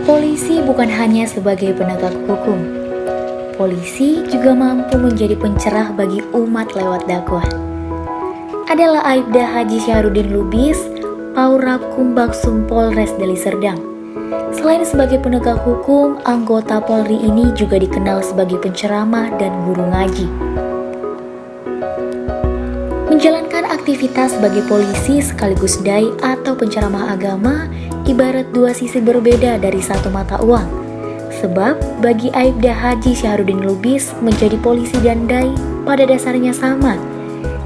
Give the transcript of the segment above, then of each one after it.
Polisi bukan hanya sebagai penegak hukum. Polisi juga mampu menjadi pencerah bagi umat lewat dakwah. Adalah Aibda Haji Syahrudin Lubis, Paura Kumbaksum Polres Deli Serdang. Selain sebagai penegak hukum, anggota Polri ini juga dikenal sebagai penceramah dan guru ngaji. Menjalankan aktivitas sebagai polisi sekaligus dai atau penceramah agama ibarat dua sisi berbeda dari satu mata uang. Sebab bagi Aibda Haji Syahrudin Lubis menjadi polisi dan dai pada dasarnya sama,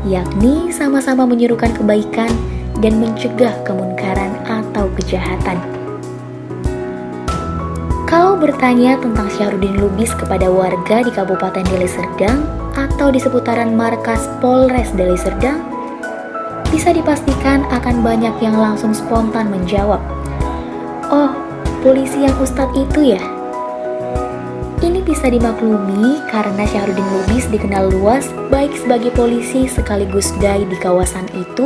yakni sama-sama menyerukan kebaikan dan mencegah kemunkaran atau kejahatan. Kalau bertanya tentang Syahrudin Lubis kepada warga di Kabupaten Deli Serdang atau di seputaran markas Polres Deli Serdang, bisa dipastikan akan banyak yang langsung spontan menjawab, "Oh, polisi yang Ustadz itu ya?" Ini bisa dimaklumi karena Syahrudin Lubis dikenal luas baik sebagai polisi sekaligus dai di kawasan itu,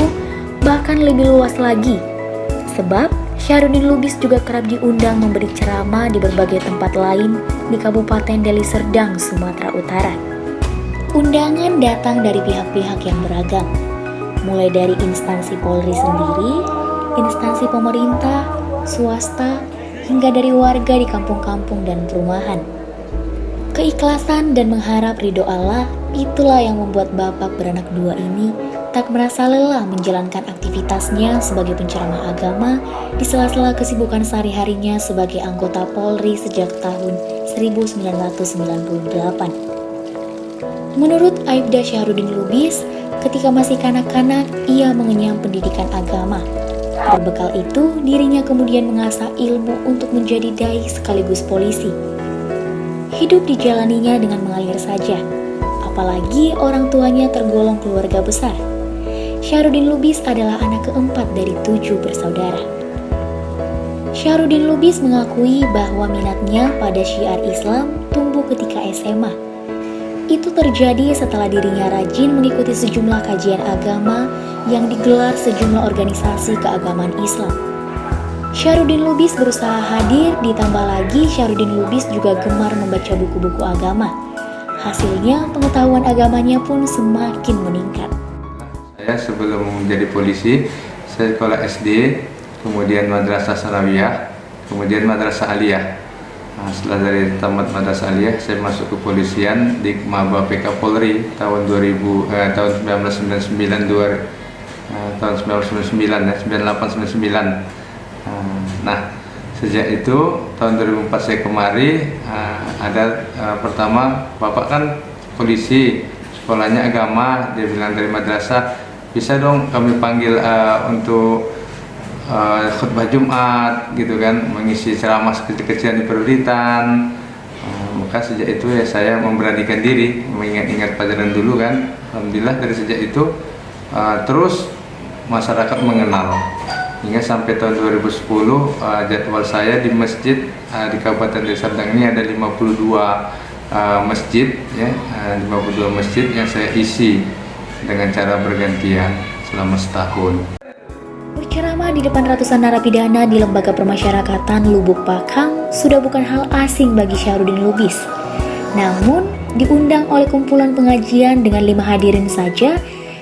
bahkan lebih luas lagi. Sebab Syahrudin Lubis juga kerap diundang memberi ceramah di berbagai tempat lain di Kabupaten Deli Serdang, Sumatera Utara. Undangan datang dari pihak-pihak yang beragam, mulai dari instansi Polri sendiri, instansi pemerintah, swasta, hingga dari warga di kampung-kampung dan perumahan. Keikhlasan dan mengharap ridho Allah, itulah yang membuat bapak beranak dua ini tak merasa lelah menjalankan aktivitasnya sebagai penceramah agama di sela-sela kesibukan sehari-harinya sebagai anggota Polri sejak tahun 1998. Menurut Aibda Syahrudin Lubis, ketika masih kanak-kanak, ia mengenyam pendidikan agama. Berbekal itu, dirinya kemudian mengasah ilmu untuk menjadi dai sekaligus polisi. Hidup dijalaninya dengan mengalir saja, apalagi orang tuanya tergolong keluarga besar. Syahrudin Lubis adalah anak keempat dari 7 bersaudara. Syahrudin Lubis mengakui bahwa minatnya pada syiar Islam tumbuh ketika SMA. Itu terjadi setelah dirinya rajin mengikuti sejumlah kajian agama yang digelar sejumlah organisasi keagamaan Islam. Syahrudin Lubis berusaha hadir, ditambah lagi Syahrudin Lubis juga gemar membaca buku-buku agama. Hasilnya pengetahuan agamanya pun semakin meningkat. Saya sebelum menjadi polisi, saya sekolah SD, kemudian madrasah sanawiyah, kemudian madrasah aliyah. Setelah dari tamat madrasah aliyah, saya masuk ke kepolisian di Maba PK Polri tahun 1999 tahun 1999 ya, 98 99. Nah, sejak itu tahun 2004 saya kemari, pertama bapak kan polisi, sekolahnya agama, dia bilang dari madrasah, bisa dong kami panggil untuk khutbah Jumat gitu kan, mengisi ceramah kecil-kecilan di Peruritan. Maka sejak itu ya saya memberanikan diri, mengingat-ingat pelajaran dulu kan. Alhamdulillah dari sejak itu terus masyarakat mengenal hingga sampai tahun 2010 jadwal saya di masjid di Kabupaten Deli Serdang ini ada 52 masjid ya, 52 masjid yang saya isi dengan cara bergantian selama setahun. Berceramah di depan ratusan narapidana di Lembaga Permasyarakatan Lubuk Pakam sudah bukan hal asing bagi Syahrudin Lubis. Namun, diundang oleh kumpulan pengajian dengan 5 hadirin saja,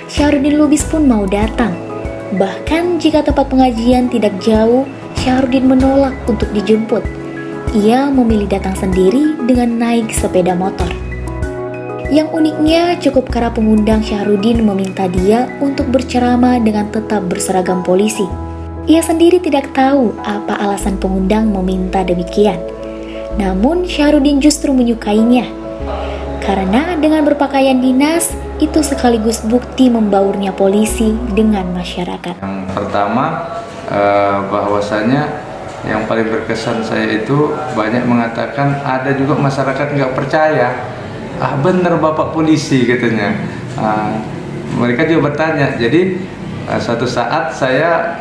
Syahrudin Lubis pun mau datang. Bahkan jika tempat pengajian tidak jauh, Syahrudin menolak untuk dijemput. Ia memilih datang sendiri dengan naik sepeda motor. Yang uniknya, cukup kerap pengundang Syahrudin meminta dia untuk berceramah dengan tetap berseragam polisi. Ia sendiri tidak tahu apa alasan pengundang meminta demikian. Namun Syahrudin justru menyukainya. Karena dengan berpakaian dinas, itu sekaligus bukti membaurnya polisi dengan masyarakat. Yang pertama, bahwasanya yang paling berkesan saya itu banyak mengatakan ada juga masyarakat nggak percaya. Bener bapak polisi katanya. Mereka juga bertanya. Jadi suatu saat saya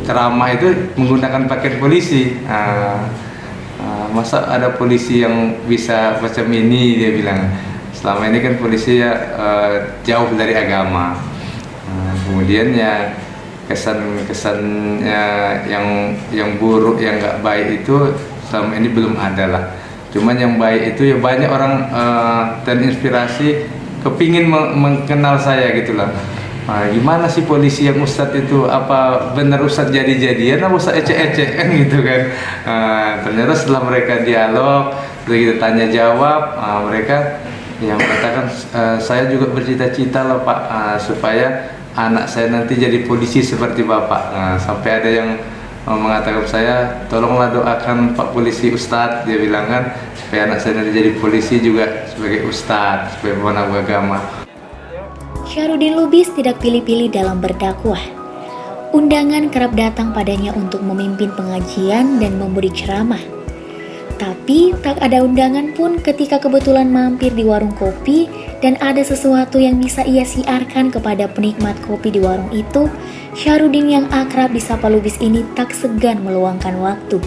ceramah itu menggunakan pakaian polisi. Masa ada polisi yang bisa macam ini, dia bilang. Selama ini kan polisi ya jauh dari agama. Kemudian ya kesan-kesannya yang buruk, yang nggak baik itu selama ini belum ada lah. Cuman yang baik itu ya banyak orang terinspirasi, kepingin mengenal saya gitulah. Nah, gimana sih polisi yang Ustadz itu, apa benar Ustadz jadi-jadian apa Ustadz ecek-ecek kan gitu kan. Ternyata setelah mereka dialog, setelah kita tanya jawab, mereka yang mengatakan saya juga bercita-cita lah Pak, supaya anak saya nanti jadi polisi seperti Bapak. Sampai ada yang mengatakan saya, tolonglah doakan Pak Polisi Ustadz, dia bilang kan, supaya anak saya nanti jadi polisi juga sebagai Ustadz, sebagai pemanah agama. Syarudin Lubis tidak pilih-pilih dalam berdakwah. Undangan kerap datang padanya untuk memimpin pengajian dan memberi ceramah. Tapi tak ada undangan pun ketika kebetulan mampir di warung kopi dan ada sesuatu yang bisa ia siarkan kepada penikmat kopi di warung itu, Syarudin yang akrab disapa Lubis ini tak segan meluangkan waktu.